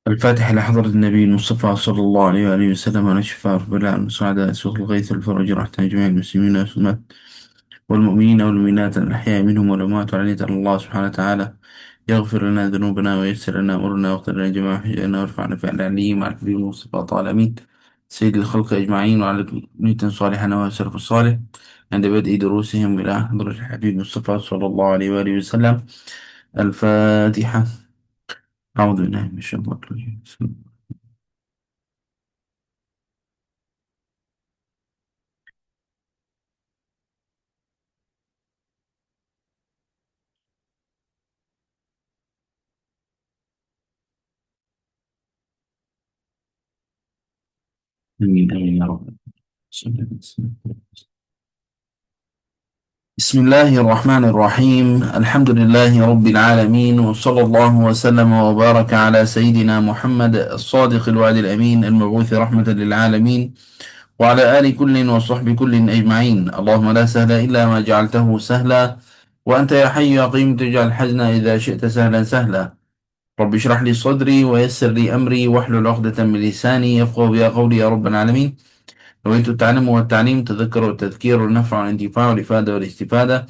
الفاتح لحضرة النبي المصطفى صلى الله عليه وآله وسلم، ونشفى رب العالمين سعداء سوق الغيث والفرج رحمة جميع المسلمين والمسلمات والمؤمنين والمؤمنات الأحياء منهم والأموات، وعلية الله سبحانه وتعالى يغفر لنا ذنوبنا وييسر لنا أمورنا ويغفر لنا جميع حجابنا ويرفعنا في العليين مع الحبيب المصطفى طال أمين سيد الخلق أجمعين، وعلى نية صالحا وسلف الصالح عند بدء دروسهم إلى حضرة الحبيب المصطفى صلى الله عليه وآله وسلم. الفاتحة. أعوذ بالله من الشيطان الرجيم. آمين آمين يا رب. بسم الله الرحمن الرحيم. الحمد لله رب العالمين، وصلى الله وسلم وبارك على سيدنا محمد الصادق الوعد الأمين المبعوث رحمة للعالمين، وعلى آل كل وصحب كل أجمعين. اللهم لا سهل إلا ما جعلته سهلا، وأنت يا حي يا قيوم تجعل الحزن إذا شئت سهلا سهلا. رب اشرح لي صدري ويسر لي أمري واحلل عقدة من لساني يفقهوا بها قولي يا رب العالمين. نويت التعلم والتعليم، تذكر والتذكير، والنفع والانتفاع، والإفادة والاستفادة،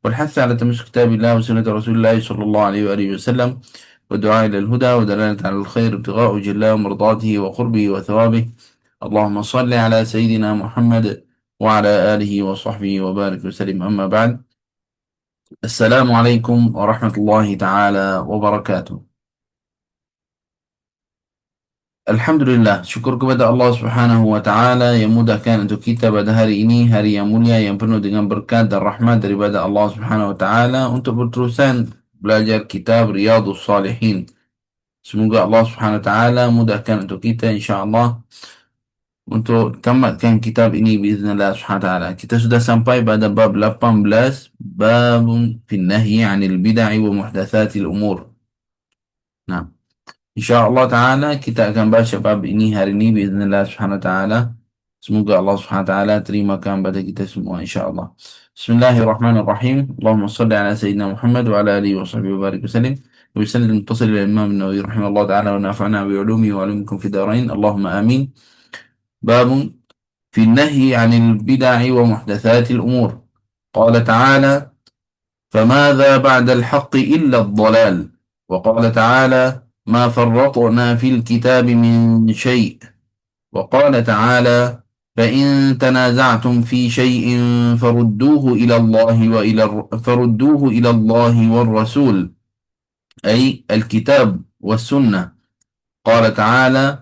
والحث على تمسك كتاب الله وسنة رسول الله صلى الله عليه وآله وسلم، والدعاء إلى الهدى ودلالة على الخير، ابتغاء وجه الله ومرضاته وقربه وثوابه. اللهم صل على سيدنا محمد وعلى آله وصحبه وبارك وسلم. أما بعد، السلام عليكم ورحمة الله تعالى وبركاته. Alhamdulillah, syukur kepada Allah Subhanahu wa Ta'ala yang mudahkan untuk kita pada hari ini, hari yang mulia yang penuh dengan berkat dan rahmat daripada Allah Subhanahu wa Ta'ala, untuk berterusan belajar kitab Riyadhus Salihin. Semoga Allah Subhanahu wa Ta'ala mudahkan untuk kita, insya-Allah, untuk tamatkan kitab ini biiznillah Subhanahu wa Ta'ala. Kita sudah sampai pada bab 18, babun fin nahyi 'anil bid'ah wa muhdatsatil umur. Nah, InsyaAllah Ta'ala kita akan baca bab ini hari ini biiznillah subhanahu wa ta'ala. Semoga Allah subhanahu wa ta'ala terimakan pada kita semua, insyaAllah. Bismillahirrahmanirrahim. Allahumma salli ala Sayyidina Muhammad wa ala alihi wa sahbihi wa barik wa sallim. Wa bisallim muttasil ila Imam Nawawi rahimahullah ta'ala, wa nafa'na bi ulumi wa alumikum fi darain. Allahumma amin. Babun fi nahyi 'anil bid'ah wa muhdatsatil umur. Qala ta'ala: فماذا بعد الحق إلا الضلال. وقال تعالى: ما فرطنا في الكتاب من شيء. وقال تعالى: فإن تنازعتم في شيء فردوه إلى الله والرسول، أي الكتاب والسنة. قال تعالى: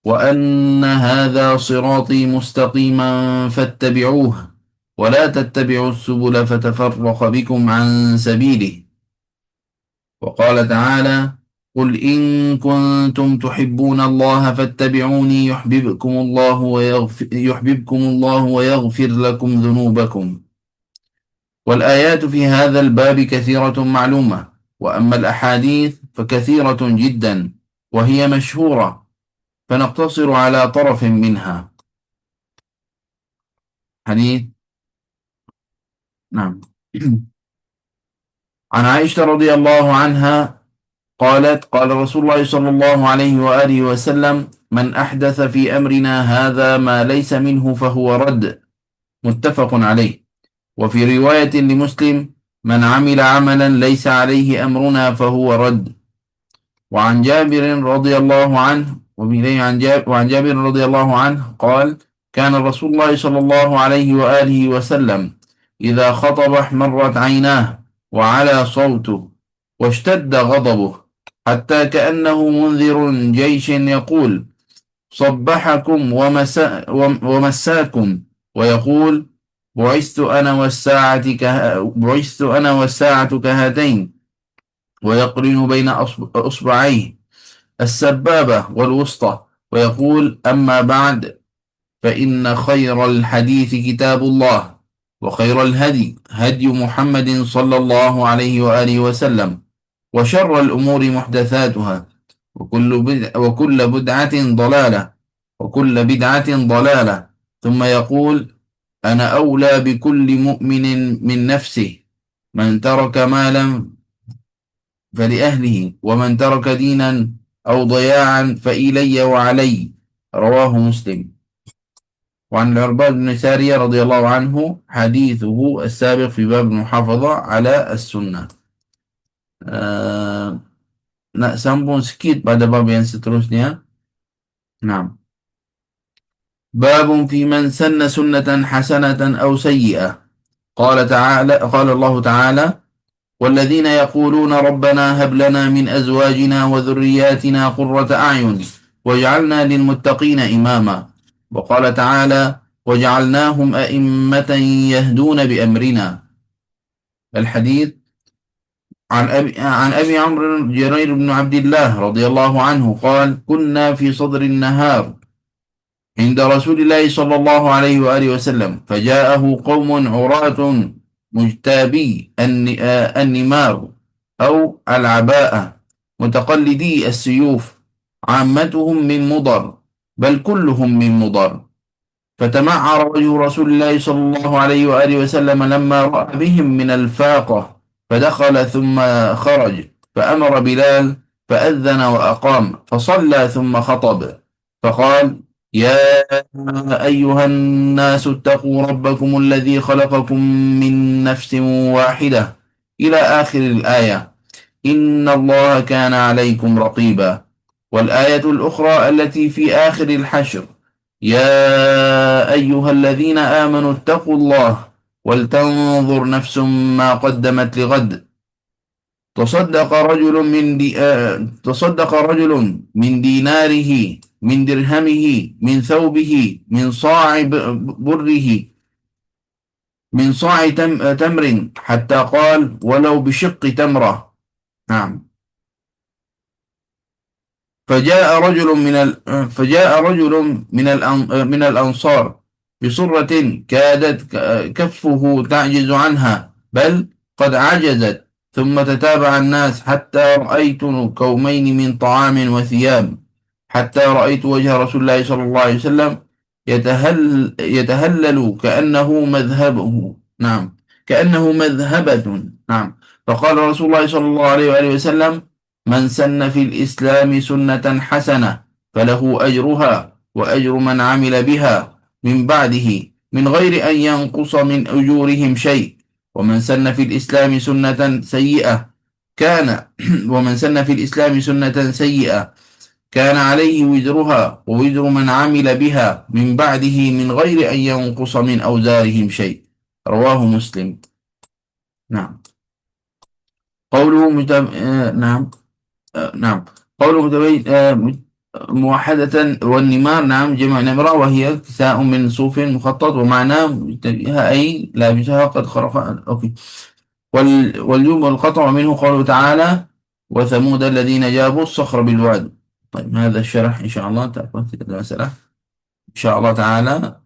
وأن هذا صراطي مستقيما فاتبعوه ولا تتبعوا السبل فتفرق بكم عن سبيله. وقال تعالى: قل إن كنتم تحبون الله فاتبعوني يحببكم الله ويغفر لكم ذنوبكم. والآيات في هذا الباب كثيرة معلومة، وأما الأحاديث فكثيرة جدا وهي مشهورة، فنقتصر على طرف منها. حديث، نعم. عن عائشة رضي الله عنها قالت: قال رسول الله صلى الله عليه وآله وسلم: من أحدث في أمرنا هذا ما ليس منه فهو رد. متفق عليه. وفي رواية لمسلم: من عمل عملا ليس عليه أمرنا فهو رد. وعن جابر رضي الله عنه وعن جابر رضي الله عنه قال: كان رسول الله صلى الله عليه وآله وسلم إذا خطب احمرت عيناه وعلى صوته واشتد غضبه، حتى كأنه منذر جيش يقول: صبحكم ومساكم، ويقول: بعثت أنا والساعة كهاتين، ويقرن بين أصبعيه السبابة والوسطى، ويقول: أما بعد، فإن خير الحديث كتاب الله، وخير الهدي هدي محمد صلى الله عليه وآله وسلم، وشر الأمور محدثاتها، وكل بدعة ضلالة، وكل بدعة ضلالة. ثم يقول: أنا أولى بكل مؤمن من نفسه، من ترك مالا فلأهله، ومن ترك دينا أو ضياعا فإلي وعلي. رواه مسلم. وعن العرباض بن سارية رضي الله عنه حديثه السابق في باب المحافظة على السنة. Uh, nak sambung sikit pada bab yang seterusnya. Nah, باب في من سن سنة حسنة أو سيئة. قال الله تعالى: والذين يقولون ربنا هب لنا من أزواجنا وذرياتنا قرة أعين واجعلنا للمتقين إماما. وقال تعالى: وجعلناهم أئمة يهدون بأمرنا. الحديث عن أبي عمرو جرير بن عبد الله رضي الله عنه قال: كنا في صدر النهار عند رسول الله صلى الله عليه وآله وسلم، فجاءه قوم عراة مجتابي النمار أو العباءة متقلدي السيوف، عامتهم من مضر، بل كلهم من مضر. فتمعر وجه رسول الله صلى الله عليه وآله وسلم لما رأى بهم من الفاقة، فدخل ثم خرج، فأمر بلال فأذن وأقام، فصلى ثم خطب، فقال: يا أيها الناس اتقوا ربكم الذي خلقكم من نفس واحدة إلى آخر الآية، إن الله كان عليكم رقيبا. والآية الأخرى التي في آخر الحشر: يا أيها الذين آمنوا اتقوا الله ولتنظر نفس ما قدمت لغد. تصدق رجل من ديناره، من درهمه، من ثوبه، من صاع بره، من صاع تمر، حتى قال: ولو بشق تمرة. نعم. فجاء رجل من الأنصار بصرة كادت كفه تعجز عنها، بل قد عجزت، ثم تتابع الناس حتى رأيت كومين من طعام وثياب، حتى رأيت وجه رسول الله صلى الله عليه وسلم يتهلل كأنه مذهبه. نعم، كأنه مذهبة. نعم. فقال رسول الله صلى الله عليه وآله وسلم: من سن في الإسلام سنة حسنة فله أجرها وأجر من عمل بها من بعده من غير أن ينقص من أجورهم شيء. ومن سن في الإسلام سنة سيئة كان ومن سن في الإسلام سنة سيئة كان عليه وزرها ووزر من عمل بها من بعده من غير أن ينقص من أوزارهم شيء. رواه مسلم. نعم. قوله نعم. نعم. قوله موحدة، والنمار نعم جمع نمرة، وهي كساء من صوف مخطط، ومعناه مشتبهة أي لابسها قد خرف. أوكي. واليوم والقطع منه قوله تعالى: وثمود الذين جابوا الصخر بالواد. طيب، هذا الشرح إن شاء الله تعرفون المسألة إن شاء الله تعالى.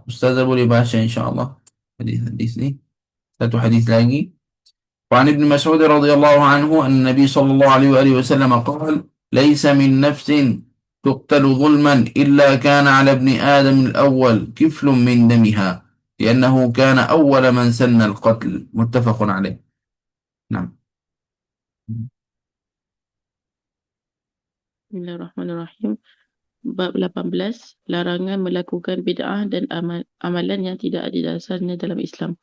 أستاذ أبو باشا إن شاء الله حديث لي satu hadis lagi. وعن ابن مسعود رضي الله عنه أن النبي صلى الله عليه وآله وسلم قال: ليس من نفس تقتل ظلما إلا كان على ابن آدم الأول كفل من دمها، لأنه كان أول من سن القتل. متفق عليه. نعم. Bismillahirrahmanirrahim. Bab 18, larangan melakukan bid'ah dan amalan yang tidak ada dasarnya dalam Islam.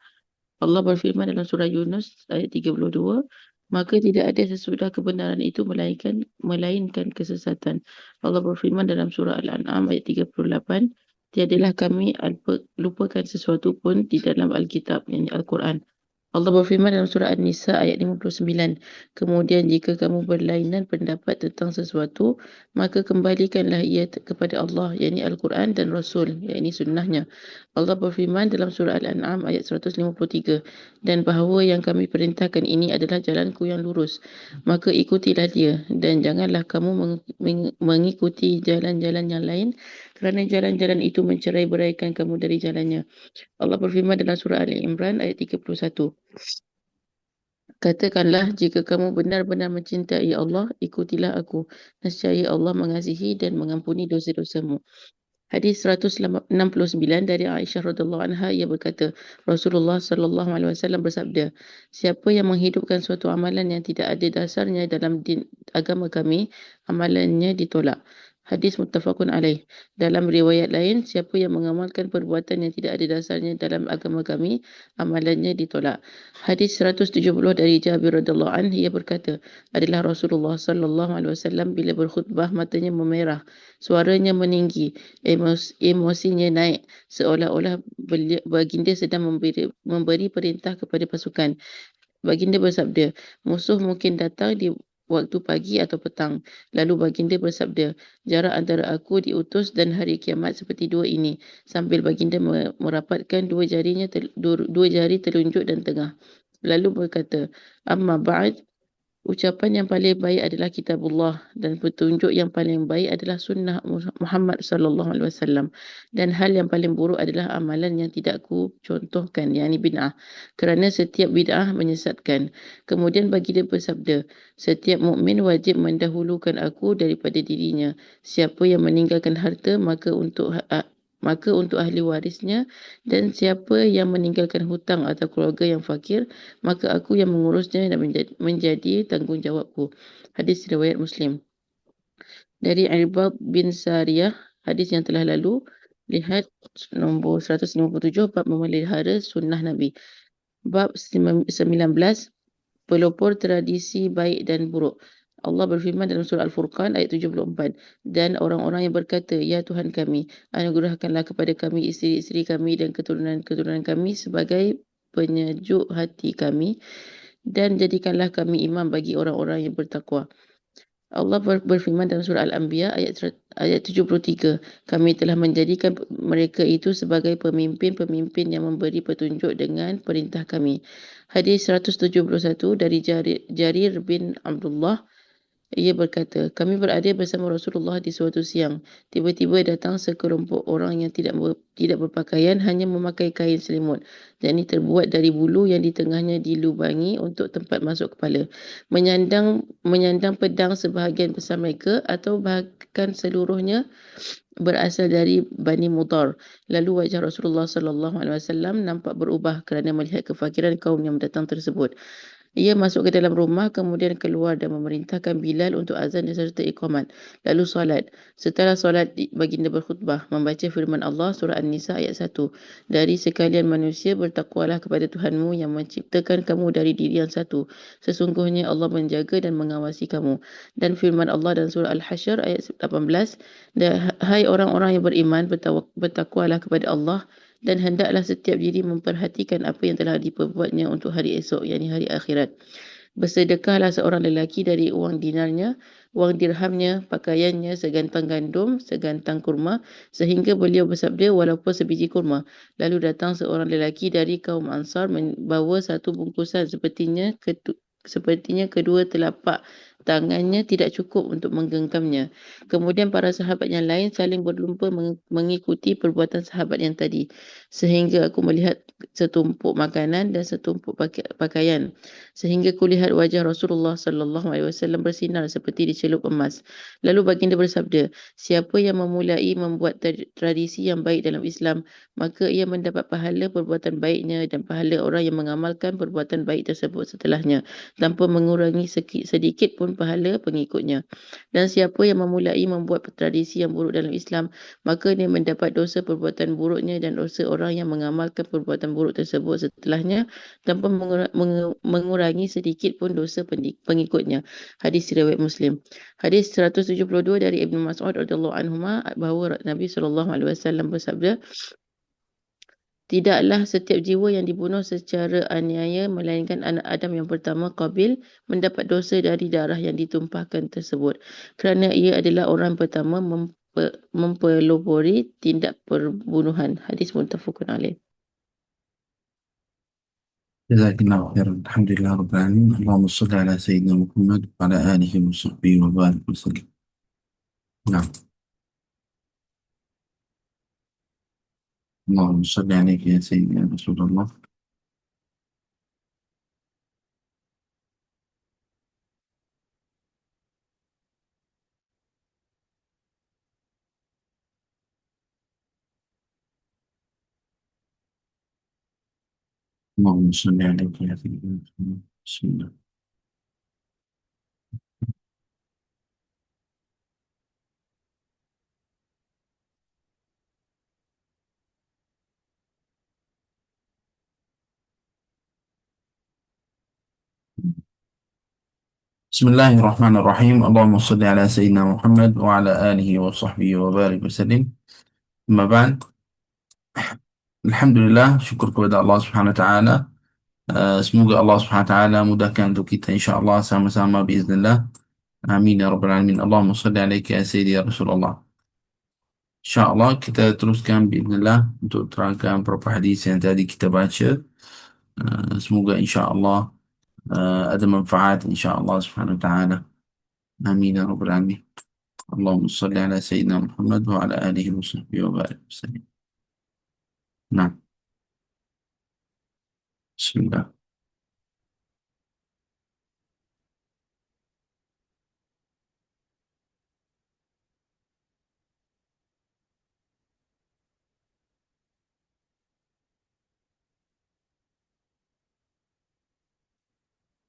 Allah berfirman dalam surah Yunus ayat 32, maka tidak ada sesudah kebenaran itu melainkan kesesatan. Allah berfirman dalam surah Al-An'am ayat 38, tiadalah kami lupakan sesuatu pun di dalam Alkitab, yakni Al-Quran. Allah berfirman dalam surah An-Nisa ayat 59, kemudian jika kamu berlainan pendapat tentang sesuatu, maka kembalikanlah ia kepada Allah, yakni Al-Quran, dan Rasul, yakni sunnahnya. Allah berfirman dalam surah Al-An'am ayat 153, dan bahawa yang kami perintahkan ini adalah jalanku yang lurus, maka ikutilah dia, dan janganlah kamu mengikuti jalan-jalan yang lain, kerana jalan-jalan itu mencerai-beraikan kamu dari jalannya. Allah berfirman dalam surah Ali Imran ayat 31. Katakanlah, jika kamu benar-benar mencintai Allah, ikutilah aku. Nescaya Allah mengasihi dan mengampuni dosa-dosamu. Hadis 169 dari Aisyah radhiyallahu anha, ia berkata, Rasulullah sallallahu alaihi wasallam bersabda, siapa yang menghidupkan suatu amalan yang tidak ada dasarnya agama kami, amalannya ditolak. Hadis muttafaqun alaih. Dalam riwayat lain, siapa yang mengamalkan perbuatan yang tidak ada dasarnya dalam agama kami, amalannya ditolak. Hadis 170 dari Jabir radhiyallahu anhu, ia berkata, adalah Rasulullah sallallahu alaihi wasallam bila berkhutbah matanya memerah, suaranya meninggi, emosinya naik, seolah-olah baginda sedang memberi perintah kepada pasukan. Baginda bersabda, musuh mungkin datang di waktu pagi atau petang. Lalu baginda bersabda, jarak antara aku diutus dan hari kiamat seperti dua ini. Sambil baginda merapatkan dua jari telunjuk dan tengah. Lalu berkata, amma ba'd, ucapan yang paling baik adalah kitabullah dan petunjuk yang paling baik adalah sunnah Muhammad sallallahu alaihi wasallam, dan hal yang paling buruk adalah amalan yang tidak ku contohkan, yakni bid'ah, kerana setiap bid'ah menyesatkan. Kemudian baginda bersabda, setiap mukmin wajib mendahulukan aku daripada dirinya. Siapa yang meninggalkan harta maka untuk ahli warisnya, dan siapa yang meninggalkan hutang atau keluarga yang fakir, maka aku yang mengurusnya dan menjadi tanggungjawabku. Hadis riwayat Muslim. Dari Irbad bin Sariyah, hadis yang telah lalu, lihat nombor 157, bab memelihara sunnah Nabi. Bab 19, pelopor tradisi baik dan buruk. Allah berfirman dalam surah Al-Furqan ayat 74, dan orang-orang yang berkata, ya Tuhan kami, anugerahkanlah kepada kami isteri-isteri kami dan keturunan-keturunan kami sebagai penyejuk hati kami, dan jadikanlah kami imam bagi orang-orang yang bertakwa. Allah berfirman dalam surah Al-Anbiya ayat 73, kami telah menjadikan mereka itu sebagai pemimpin-pemimpin yang memberi petunjuk dengan perintah kami. Hadis 171 dari Jarir bin Abdullah, ia berkata, kami berada bersama Rasulullah di suatu siang. Tiba-tiba datang sekelompok orang yang tidak berpakaian, hanya memakai kain selimut. Dan ini terbuat dari bulu yang di tengahnya dilubangi untuk tempat masuk kepala. Menyandang pedang sebahagian besar mereka atau bahkan seluruhnya berasal dari Bani Mudar. Lalu wajah Rasulullah sallallahu alaihi wasallam nampak berubah kerana melihat kefakiran kaum yang datang tersebut. Ia masuk ke dalam rumah, kemudian keluar dan memerintahkan Bilal untuk azan dan serta iqamat. Lalu solat. Setelah solat, baginda berkhutbah, membaca firman Allah surah An-Nisa ayat 1. Dari sekalian manusia, bertakwalah kepada Tuhanmu yang menciptakan kamu dari diri yang satu. Sesungguhnya Allah menjaga dan mengawasi kamu. Dan firman Allah dalam surah Al-Hasyr ayat 18. Hai orang-orang yang beriman, bertakwalah kepada Allah, dan hendaklah setiap diri memperhatikan apa yang telah diperbuatnya untuk hari esok, yakni hari akhirat. Bersedekahlah seorang lelaki dari uang dinarnya, uang dirhamnya, pakaiannya, segantang gandum, segantang kurma, sehingga beliau bersabda, walaupun sebiji kurma. Lalu datang seorang lelaki dari kaum Ansar membawa satu bungkusan, sepertinya kedua telapak tangannya tidak cukup untuk menggenggamnya. Kemudian para sahabat yang lain saling berlumba mengikuti perbuatan sahabat yang tadi, sehingga aku melihat setumpuk makanan dan setumpuk pakaian, sehingga kulihat wajah Rasulullah sallallahu alaihi wasallam bersinar seperti dicelup emas. Lalu baginda bersabda, siapa yang memulai membuat tradisi yang baik dalam Islam, maka ia mendapat pahala perbuatan baiknya dan pahala orang yang mengamalkan perbuatan baik tersebut setelahnya, tanpa mengurangi sedikit pun pahala pengikutnya. Dan siapa yang memulai membuat tradisi yang buruk dalam Islam, maka dia mendapat dosa perbuatan buruknya dan dosa orang yang mengamalkan perbuatan buruk tersebut setelahnya, tanpa mengurangi sedikit pun dosa pengikutnya. Hadis riwayat Muslim. Hadis 172 dari Ibnu Mas'ud radhiyallahu anhu, bahawa Nabi sallallahu alaihi wasallam bersabda, tidaklah setiap jiwa yang dibunuh secara aniaya, melainkan anak Adam yang pertama, Qabil, mendapat dosa dari darah yang ditumpahkan tersebut, kerana ia adalah orang pertama mempelopori tindak perbunuhan. Hadis muttafaqun alaih. جزاك الله خيرا. الحمد لله رب العالمين. اللهم صل على سيدنا محمد وعلى آله وصحبه وبارك وسلم. نعم. اللهم صل عليك يا سيدنا رسول الله. اللهم صل عليك يا سيدنا محمد. بسم الله. بسم الله الرحمن الرحيم. اللهم صل على سيدنا محمد وعلى آله وصحبه وبارك وسلم. أما بعد، Alhamdulillah, syukur kepada Allah Subhanahu Wa Taala. Semoga Allah Subhanahu Wa Taala mudahkan untuk kita insya-Allah sama-sama biiznillah. Amin ya rabbal alamin. Allahumma salli alaika ya sayyidi ya Rasulullah. Insya-Allah kita teruskan biiznillah untuk terangkan beberapa hadis yang tadi kita baca. Semoga insya-Allah ada manfaat insya-Allah Subhanahu Wa Taala. Amin ya rabbal alamin. Allahumma salli ala sayyidina Muhammad wa ala alihi wa sahbihi wa barik wasallam. Nah, bismillah.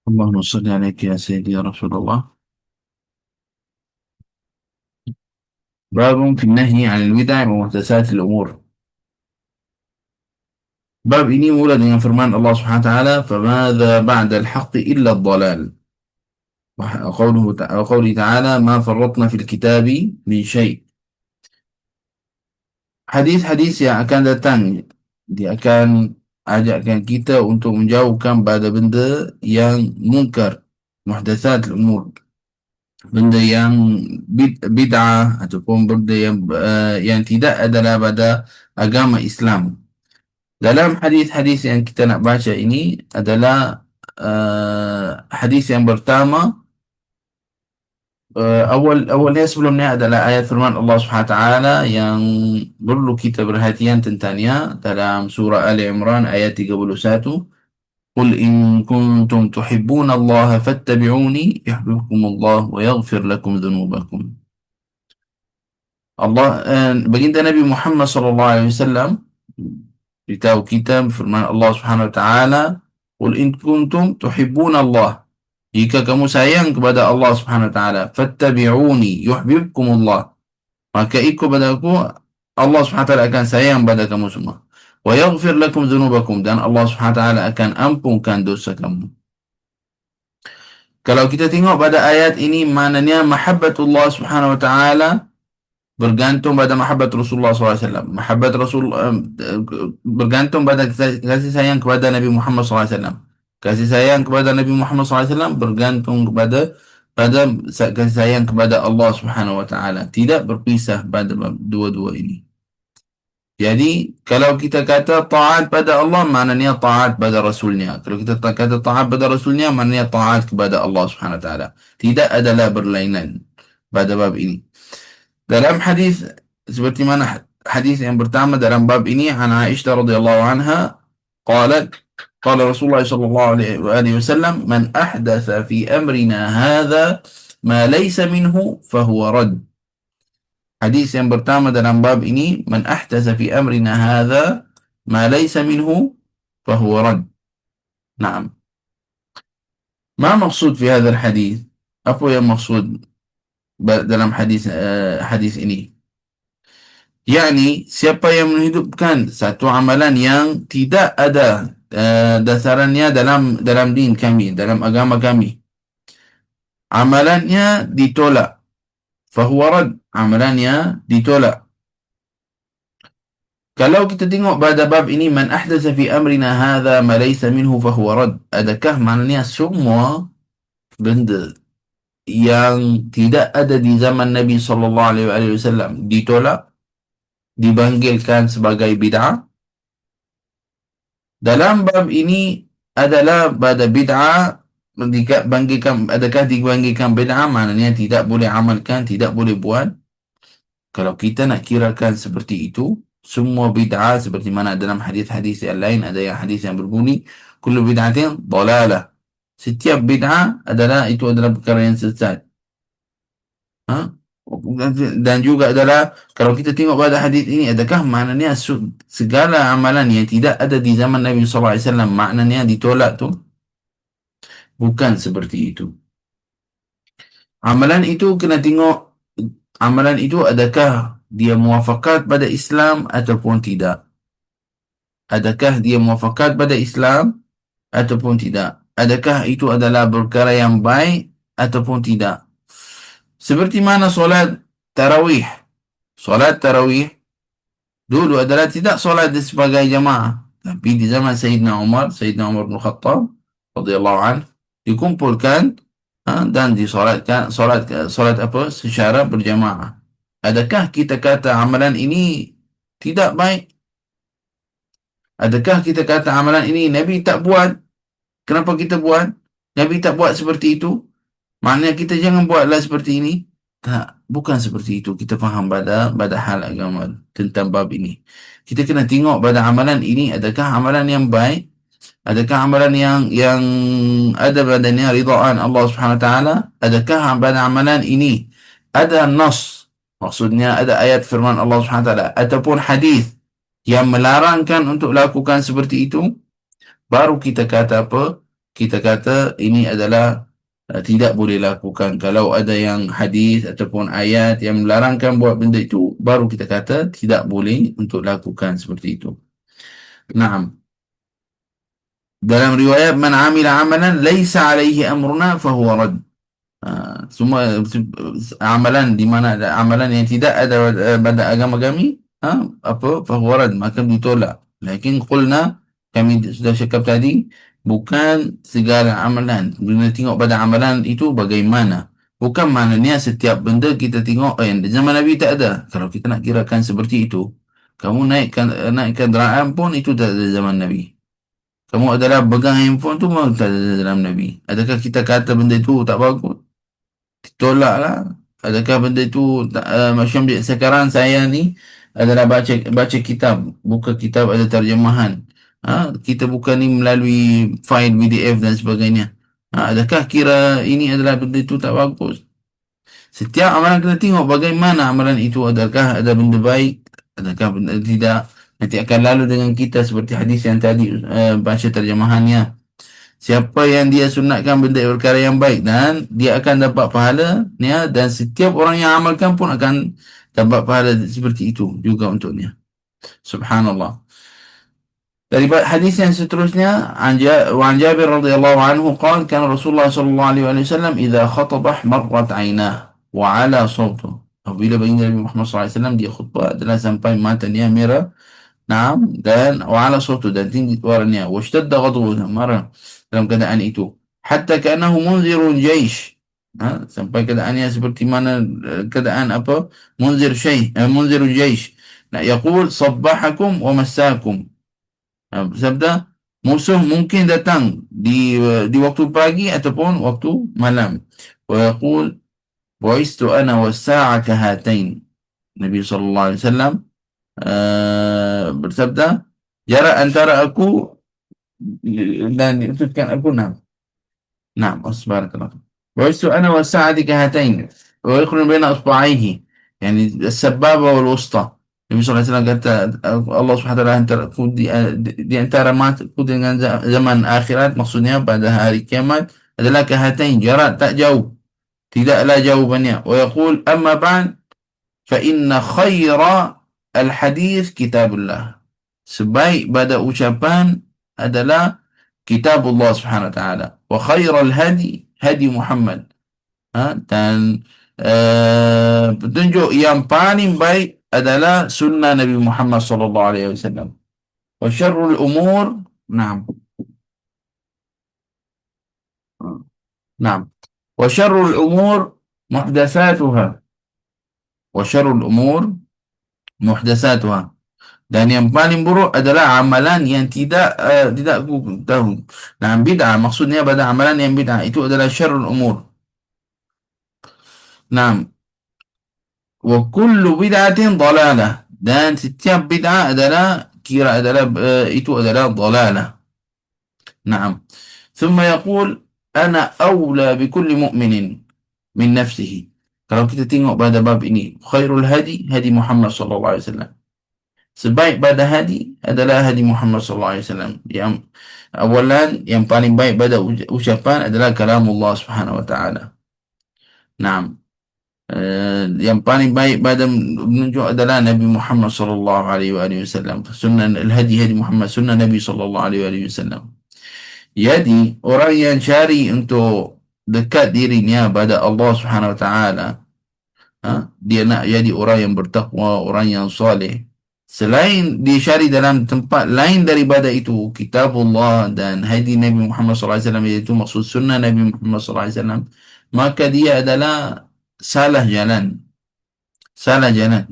اللهم صل عليك يا سيدي يا رسول الله. باب في النهي عن البدع ومحدثات الأمور. باب ini mula dengan firman Allah Subhanahu wa taala, "Famadza ba'da al-haqqi illa ad-dhalal." وقوله تعالى ما فرطنا في الكتاب من شيء. Hadis-hadis yang akan datang, dia akan ajakkan kita untuk menjauhkan pada benda yang munkar, muhdatsat al-umur, benda yang bid'ah ataupun benda yang tidak adalah pada agama Islam. Dalam hadis-hadis yang kita nak baca ini adalah hadis yang pertama. Awalnya sebelumnya adalah ayat firman Allah Subhanahu Wa Taala yang perlu kita perhatian tentangnya dalam surah Ali Imran ayat 31. قل إن كنتم تحبون الله فاتبعوني يحببكم الله ويغفر لكم ذنوبكم. Allah, baginda Nabi Muhammad sallallahu alaihi wasallam beritahu kita firman Allah Subhanahu wa taala, "Qul in kuntum tuhibbun Allah." Jika kamu sayang kepada Allah Subhanahu wa taala, fattabi'uni yuhibbukumullah. Maka ikut padaku, Allah Subhanahu wa taala akan sayang pada kamu semua. Wa yaghfir lakum dzunubakum, dan Allah Subhanahu wa taala akan ampunkan dosa kamu. Kalau kita tengok pada ayat ini, maknanya mahabbatullah Subhanahu wa taala bergantung pada mahabbat Rasulullah SAW. Mahabbat Rasul bergantung pada kasih sayang kepada Nabi Muhammad SAW. Kasih sayang kepada Nabi Muhammad SAW bergantung kepada kasih sayang kepada Allah Subhanahu Wa Taala. Tidak berpisah pada dua-dua ini. Jadi kalau kita kata taat pada Allah, maknanya taat pada Rasulnya. Kalau kita kata taat pada Rasulnya, maknanya taat kepada Allah Subhanahu Wa Taala. Tidak adalah berlainan pada bab ini. Dalam hadis seperti mana hadis yang pertama dalam bab ini, an Aisyah radhiyallahu anha qalat qala Rasulullah sallallahu alaihi wasallam man ahdatha fi amrina hadha ma laysa minhu fahuwa rad. Hadis yang pertama dalam bab ini, man ahdatha fi amrina hadha ma laysa minhu fahuwa rad. Naam. Ma maksud fi hadha al-hadith? Apa yang maksud dalam hadis ini? yakni siapa yang menghidupkan satu amalan yang tidak ada dasarannya dalam din kami, dalam agama kami, amalannya ditolak, fahuwa rad, amalannya ditolak. Kalau kita tengok pada bab ini, man ahdatsa fi amrina hadha ma laysa minhu fahuwa rad, adakah maknanya semua benda yang tidak ada di zaman Nabi sallallahu alaihi wasallam ditolak, dibangkitkan sebagai bid'ah? Dalam bab ini adalah pada bid'ah bangkitkan, adakah dibangkitkan bid'ah, maknanya tidak boleh amalkan, tidak boleh buat. Kalau kita nak kirakan seperti itu, semua bid'ah seperti mana dalam hadis-hadis yang lain, ada yang hadis yang berbunyi kullu bid'atin dalalah. Setiap bid'ah itu adalah perkara yang sesat. Dan juga adalah kalau kita tengok pada hadis ini, adakah maknanya segala amalan yang tidak ada di zaman Nabi sallallahu alaihi wasallam maknanya ditolak tu? Bukan seperti itu. Amalan itu kena tengok, amalan itu adakah dia muafakat pada Islam ataupun tidak. Adakah dia muafakat pada Islam ataupun tidak. Adakah itu adalah perkara yang baik ataupun tidak. Seperti mana solat tarawih. Solat tarawih dulu adalah tidak solat sebagai jamaah. Tapi di zaman Sayyidina Umar bin Khattab radhiyallahu anhu dikumpulkan dan disolatkan solat apa secara berjamaah. Adakah kita kata amalan ini tidak baik? Adakah kita kata amalan ini Nabi tak buat? Kenapa kita buat? Nabi tak buat seperti itu. Maknanya kita jangan buatlah seperti ini. Tak, bukan seperti itu. Kita faham pada hal agama tentang bab ini. Kita kena tengok pada amalan ini, adakah amalan yang baik? Adakah amalan yang ada padanya ridhaan Allah Subhanahu Wa Taala? Adakah pada amalan ini ada nas? Maksudnya ada ayat firman Allah Subhanahu Wa Taala ataupun hadis yang melarangkan untuk lakukan seperti itu? Baru kita kata apa? Kita kata ini adalah tidak boleh lakukan. Kalau ada yang hadis ataupun ayat yang melarangkan buat benda itu, baru kita kata tidak boleh untuk lakukan seperti itu. Naam. Dalam riwayat man amila amalan laisa alaihi amruna fahuwa rad. Semua amalan di mana ada amalan yang tidak ada pada agama kami, apa fahuwa rad, maka ditolak. Lakin qulna, kami sudah cakap tadi, bukan segala amalan. Bila tengok pada amalan itu bagaimana. Bukan maknanya setiap benda kita tengok, di zaman Nabi tak ada. Kalau kita nak kirakan seperti itu, kamu naikkan kenderaan pun itu tak ada zaman Nabi. Kamu adalah pegang handphone tu pun tak ada dalam Nabi. Adakah kita kata benda itu tak bagus? Tolaklah. Adakah benda itu macam sekarang saya ni adalah baca kitab, buka kitab ada terjemahan. Kita buka ni melalui file PDF dan sebagainya. Adakah kira ini adalah benda itu tak bagus? Setiap amalan kita tengok bagaimana amalan itu, adakah ada benda baik, adakah benda tidak. Nanti akan lalu dengan kita seperti hadis yang tadi baca terjemahannya. Siapa yang dia sunatkan benda perkara yang baik dan dia akan dapat pahalanya, dan setiap orang yang amalkan pun akan dapat pahala seperti itu juga untuknya. Subhanallah. Dari hadis yang seterusnya, an Jabir radhiyallahu anhu qala kana Rasulullah sallallahu alaihi wasallam idza khatabah marrat 'ainah wa 'ala sawtuh. Apabila baginda Nabi Muhammad sallallahu alaihi wasallam dia khutbah adalah sampai matanya merah. Naam, dan wa 'ala sawtuh, dan tinggi suaranya. Wa ishtadda ghadabuhu, marah dalam keadaan itu. Hatta ka'annahu munzirun jaish. Sampai keadaannya seperti mana keadaan apa? Munzirun jaish. Nak yaqul sabbahakum wa massakum. Bersabda musuh mungkin datang di waktu pagi ataupun waktu malam. Wa yaqul bu'istu ana was-sa'a kahatain. Nabi sallallahu alaihi wasallam bersabda, jarak antara aku dan diutuskan aku 6. Naam, subhanakallah. Wa istu ana wa sa'ati kahatain wa yakhrun baina asba'aihi, yani as-sababa wal wusta. Nabi sallallahu alaihi wasallam kata Allah Subhanahu wa taala antara aku di antara mataku dengan zaman akhirat, maksudnya pada hari kiamat, adalah kahatain, jarak tak jauh, tidaklah jauh banyak. Wa yaqul amma ba'd fa inna khaira al-hadis kitabullah. Sebaik pada ucapan adalah kitabullah Subhanahu wa taala. Wa khairal hadi hadi Muhammad. Dan petunjuk yang paling baik adalah sunnah Nabi Muhammad sallallahu alaihi wasallam. Wa syarrul umur, naam. Naam. Wa syarrul umur muhdatsatuha. Wa syarrul umur muhdatsatuha. Dan yang paling buruk adalah amalan yang tidak aku tahu. Nah, bid'ah, maksudnya pada amalan yang bid'ah itu adalah syarrul umur. Nah, wa kullu bid'atin dalalah, dan setiap bid'ah adalah itu adalah dalalah. Naam. Thumma yaqul ana awla bi kulli mu'minin min nafsihi. Kalau kita tengok pada bab ini, khairul hadi hadi Muhammad sallallahu alaihi wasallam. Sebaik pada hadi adalah hadi Muhammad sallallahu alaihi wasallam. Yang awalan, yang paling baik pada ucapan adalah kalamullah Subhanahu wa taala. Naam. Yang paling baik pada menunjuk adalah Nabi Muhammad sallallahu alaihi wasallam. Sunnah al-hadi hadi Muhammad, sunnah Nabi sallallahu alaihi wasallam. Jadi orang yang cari untuk dekat dirinya pada Allah Subhanahu Wa Taala, dia nak jadi orang yang bertakwa, orang yang soleh. Selain dia cari dalam tempat lain daripada itu, kitabullah dan hadis Nabi Muhammad SAW, iaitu maksud sunnah Nabi Muhammad SAW, maka dia adalah salah jalan. Salah jalan.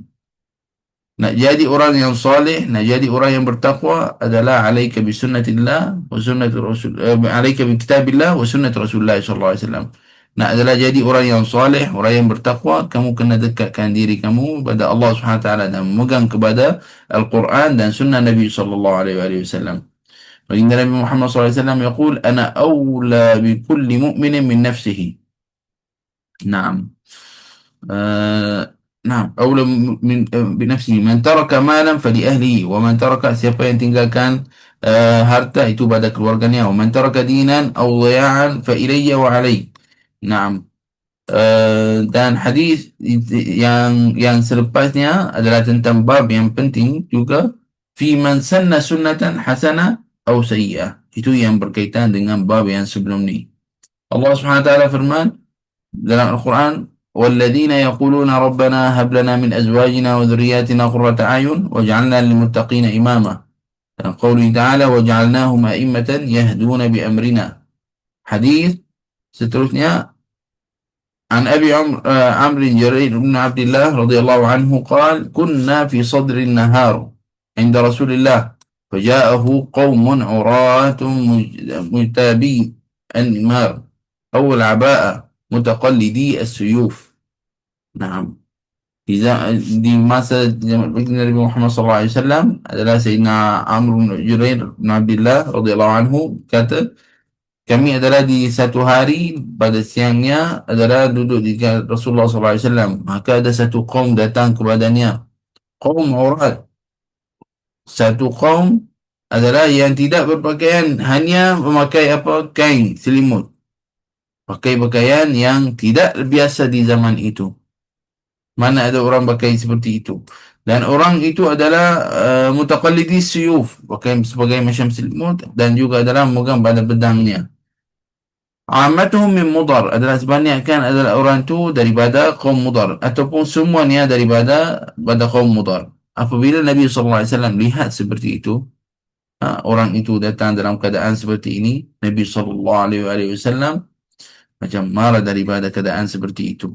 Nak jadi orang yang soleh, nak jadi orang yang bertakwa adalah alaika bi sunnatillah wa sunnati rasul, alaika bi kitabillah wa sunnati Rasulullah sallallahu alaihi wasallam. Nak adalah jadi orang yang soleh, orang yang bertakwa, kamu kena dekatkan diri kamu pada Allah Subhanahu wa taala dan memegang kepada Al-Quran dan sunnah Nabi sallallahu alaihi wasallam. Baginda Nabi Muhammad sallallahu alaihi wasallam yaqul ana awla bi kulli mu'minin min nafsihi. Naam. Nah, أولى من بنفسه من ترك مالا فلأهله ومن ترك siapa yang tinggalkan harta itu pada keluarganya ومن ترك دينا أو ضياعا فإلي وعلي. Nah, dan hadis yang selepasnya adalah tentang bab yang penting juga, fi man sanna sunnatan hasanah atau sayyi'ah. Itu yang berkaitan dengan bab yang sebelum ni. Allah Subhanahu wa taala firman dalam Al-Quran, والذين يقولون ربنا هب لنا من أزواجنا وذرياتنا قرة أعين واجعلنا للمتقين إماما. قوله تعالى وجعلناهم أئمة يهدون بأمرنا. حديث seterusnya عن أبي عمرو جرير بن عبد الله رضي الله عنه قال كنا في صدر النهار عند رسول الله فجاءه قوم عراة مجتابي النمار أو العباءة متقلدي السيوف. Nah, di masa zaman Nabi Muhammad SAW adalah Sayyidina Amr bin Jurair bin Abdullah radhiyallahu anhu kata, kami adalah di satu hari pada siangnya adalah duduk di Rasulullah SAW. Maka ada satu kaum datang kepadanya. Kaum urat. Satu kaum adalah yang tidak berpakaian, hanya memakai apa? Kain, selimut. Pakai pakaian yang tidak biasa di zaman itu. Mana ada orang pakai seperti itu. Dan orang itu adalah mutaqallidi suyuf, pakai sebagai macam selimut, dan juga adalah memegang pada pedangnya. Amatuhum min Mudar, adalah sebanyak adalah orang itu daripada kaum Mudar, ataupun semuanya daripada kaum Mudar. Apabila Nabi SAW lihat seperti itu, orang itu datang dalam keadaan seperti ini, Nabi SAW macam marah daripada keadaan seperti itu.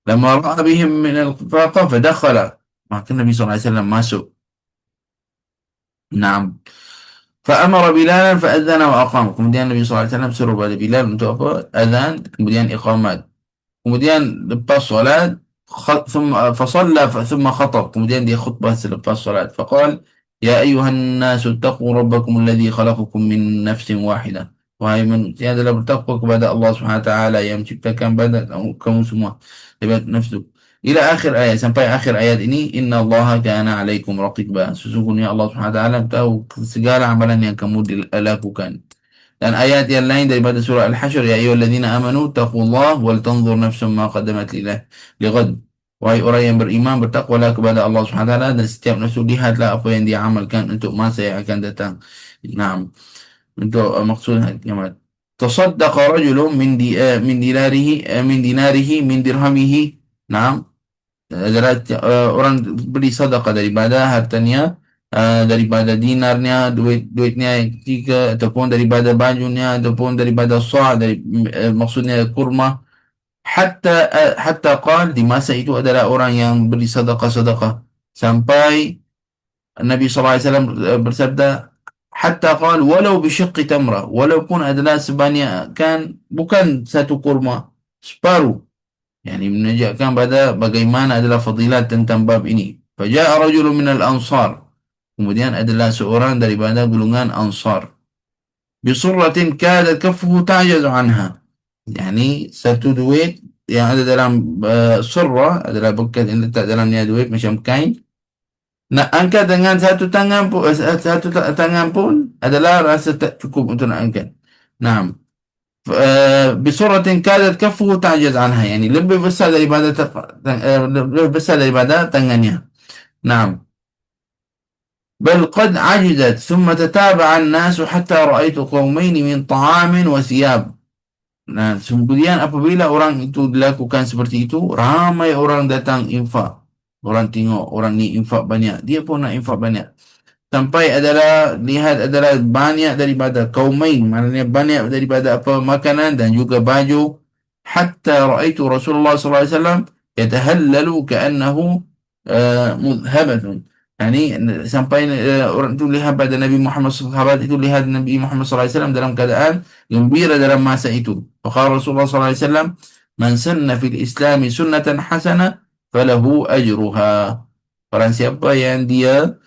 Lama ra'a bihim min al-faqa fadakhala, maka Nabi SAW masuk. Naam. Fa'amara Bilalan fa'adzana wa aqam. Kemudian Nabi SAW suruh pada Bilal untuk apa? Azan, kemudian iqamat. Kemudian lepas solat, فصلى ثم خطب, kemudian dia khutbah selepas solat. فقال يا أيها الناس اتقوا ربكم الذي خلقكم من نفس واحدة. Wahai manusia, adalah bertakwa kepada Allah Subhanahu wa taala yang menciptakan pada kamu semua daripada nafsu. Ila akhir ayat, sampai akhir ayat ini, inna Allah kana alaikum raqiba. Sesungguhnya Allah Subhanahu wa taala tahu segala amalan yang kamu lakukan. Dan ayat yang lain daripada surah Al-Hashr, ya ayyuhalladzina amanu taqullaha wal tanzur nafsum ma qaddamat lighad. Wahai orang yang beriman, bertakwalah kepada Allah Subhanahu wa taala, dan setiap nafsu lihatlah apa yang dia amalkan untuk masa yang akan datang. Naam. Untuk maksud kiamat. Tasaddaqa rajulun min dinarihi min dirhamihi. Naam. Adalah orang beri sedekah daripada hartanya, daripada dinarnya, duitnya yang ketiga, ataupun daripada bajunya, ataupun daripada sa', maksudnya kurma. Hatta qal, di masa itu adalah orang yang beri sedekah sampai Nabi SAW bersabda, hatta qal walau bisyiqqi tamrah, walaupun adalah sebanyak bukan satu kurma, separuh. Yani menunjukkan pada bagaimana adalah fadilat tentang bab ini. Faja'a rajulun minal ansar, kemudian adalah seorang daripada golongan ansar, bisurratin kadat kaffuhu ta'jazu anha. Yani satu duit yang ada dalam surrah, adalah bekas yang letak dalamnya duit macam kain, nak angkat dengan satu tangan pun adalah rasa tak cukup untuk nak angkat. Naam. Bisuratin kadat kaffuhu ta'jaz anha, yani lebih besar daripada tangannya. Naam. Bal qad ajizat thumma tataba'a an-nas hatta ra'aytu qawmayn min ta'amin wa thiyab. Nah, kemudian apabila orang itu dilakukan seperti itu, ramai orang datang infak. Orang tengok orang ni infak banyak, dia pun nak infak banyak. Sampai adalah lihat adalah banyak daripada kaumain, maknanya banyak daripada apa makanan dan juga baju. Hatta ra'aitu Rasulullah sallallahu alaihi wasallam yatahallalu ka'annahu mudhabatun. Yani sampai orang itu lihat pada Nabi Muhammad sahabat itu lihat Nabi Muhammad sallallahu alaihi wasallam dalam keadaan gembira dalam masa itu. Faqala Rasulullah sallallahu alaihi wasallam, "Man sanna fil Islam sunnatan hasanah falahu ajruha." Orang siapa yang dia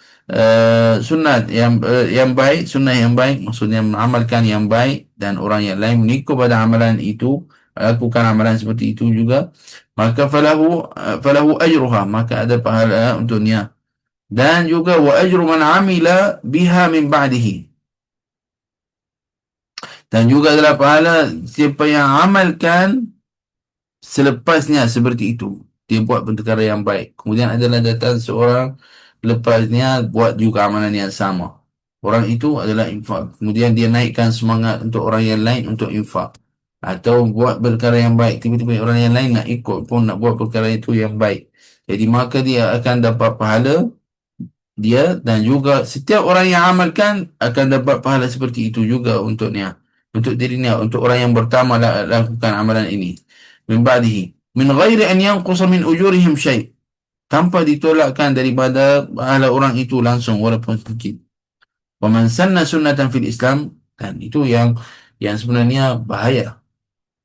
sunat yang baik, sunnah yang baik, maksudnya mengamalkan yang baik dan orang yang lain mengikut pada amalan itu, lakukan amalan seperti itu juga, maka falahu ajruha, maka ada pahala untuknya. Dan juga wa ajru man amila biha min ba'dihi, dan juga adalah pahala siapa yang amalkan selepasnya seperti itu. Dia buat perkara yang baik. Kemudian adalah datang seorang lepasnya buat juga amalan yang sama. Orang itu adalah infak. Kemudian dia naikkan semangat untuk orang yang lain untuk infak. Atau buat perkara yang baik. Tiba-tiba orang yang lain nak ikut pun nak buat perkara itu yang baik. Jadi maka dia akan dapat pahala dia, dan juga setiap orang yang amalkan akan dapat pahala seperti itu juga untuknya, untuk dirinya, untuk orang yang pertama lakukan amalan ini min ba'dihi min ghairi an yanqusa min ujurihim syai', tanpa ditolakkan daripada pahala orang itu langsung walaupun sedikit. Wa man sanna sunnatan fil Islam, dan itu yang sebenarnya bahaya,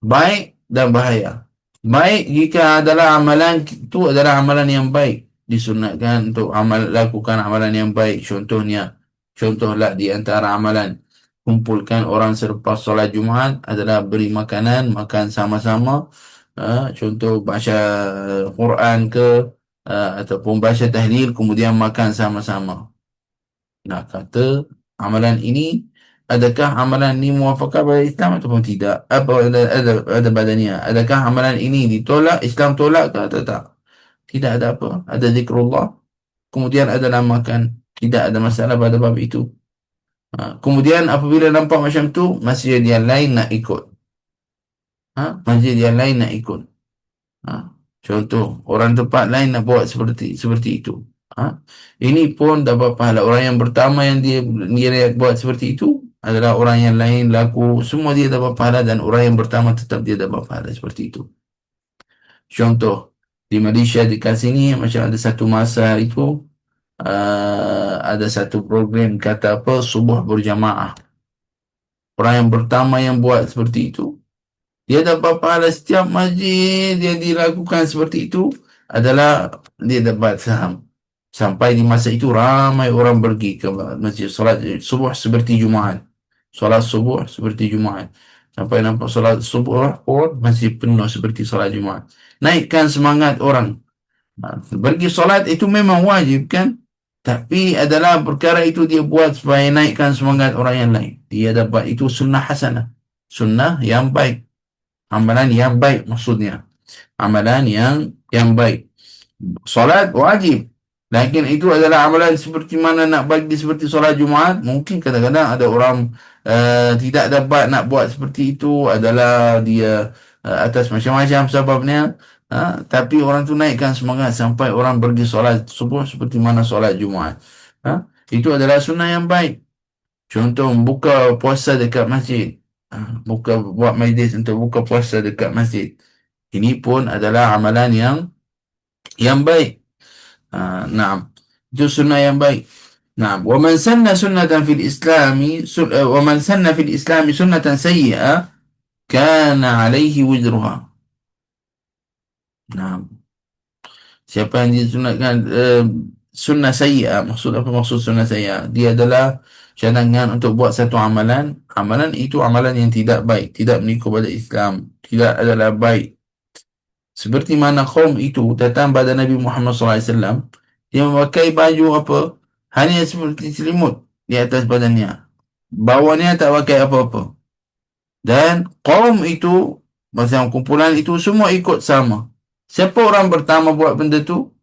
baik dan bahaya. Baik jika adalah amalan itu adalah amalan yang baik, disunatkan untuk lakukan amalan yang baik. Contohlah di antara amalan kumpulkan orang selepas solat Jumaat adalah beri makanan, makan sama-sama. Contoh baca Quran ke, ataupun baca tahlil kemudian makan sama-sama. Nak kata amalan ini, adakah amalan ini muafakah pada Islam ataupun tidak? Apa ada badannya? Adakah amalan ini ditolak, Islam tolak ke atau tak? Tidak ada apa. Ada zikrullah. Kemudian ada namakan. Tidak ada masalah pada bab itu. Kemudian apabila nampak macam tu, masjid yang lain nak ikut. Masjid yang lain nak ikut. Ha? Contoh, orang tempat lain nak buat seperti seperti itu. Ha? Ini pun dapat pahala. Orang yang pertama yang dia buat seperti itu adalah orang yang lain laku. Semua dia dapat pahala, dan orang yang pertama tetap dia dapat pahala seperti itu. Contoh, di Malaysia dekat sini macam ada satu masa itu ada satu program kata apa, subuh berjamaah. Orang yang pertama yang buat seperti itu, dia dapat pahala. Setiap masjid yang dilakukan seperti itu adalah dia dapat saham. Sampai di masa itu ramai orang pergi ke masjid solat subuh seperti Jumaat. Solat subuh seperti Jumaat. Sampai nampak solat subuh pun masih penuh seperti solat Jumaat. Naikkan semangat orang. Pergi solat itu memang wajib kan? Tapi adalah perkara itu dia buat supaya naikkan semangat orang yang lain. Dia dapat itu sunnah hasanah. Sunnah yang baik. Amalan yang baik maksudnya. Amalan yang baik. Solat wajib. Lakin itu adalah amalan seperti mana nak bagi seperti solat Jumaat. Mungkin kadang-kadang ada orang tidak dapat nak buat seperti itu. Adalah dia atas macam-macam sebabnya. Tapi orang tu naikkan semangat sampai orang pergi solat subuh seperti mana solat Jumaat. Itu adalah sunnah yang baik. Contoh buka puasa dekat masjid. Buat majlis untuk buka puasa dekat masjid. Ini pun adalah amalan yang baik. Naam. Itu sunnah yang baik. Naam. Wa man sanna sunnatan fil Islami wa man sanna fil Islami sunnatan sayyi'ah kana alaihi wizruha. Naam. Siapa yang disunatkan sunnah sayyi'ah, maksud apa maksud sunnah sayyi'ah? Dia adalah cadangan untuk buat satu amalan. Amalan itu amalan yang tidak baik, tidak mengikut pada Islam, tidak adalah baik. Seperti mana kaum itu datang pada Nabi Muhammad SAW, dia memakai baju apa? Hanya seperti selimut di atas badannya. Bawahnya tak pakai apa-apa. Dan kaum itu, macam kumpulan itu semua ikut sama. Siapa orang pertama buat benda tu,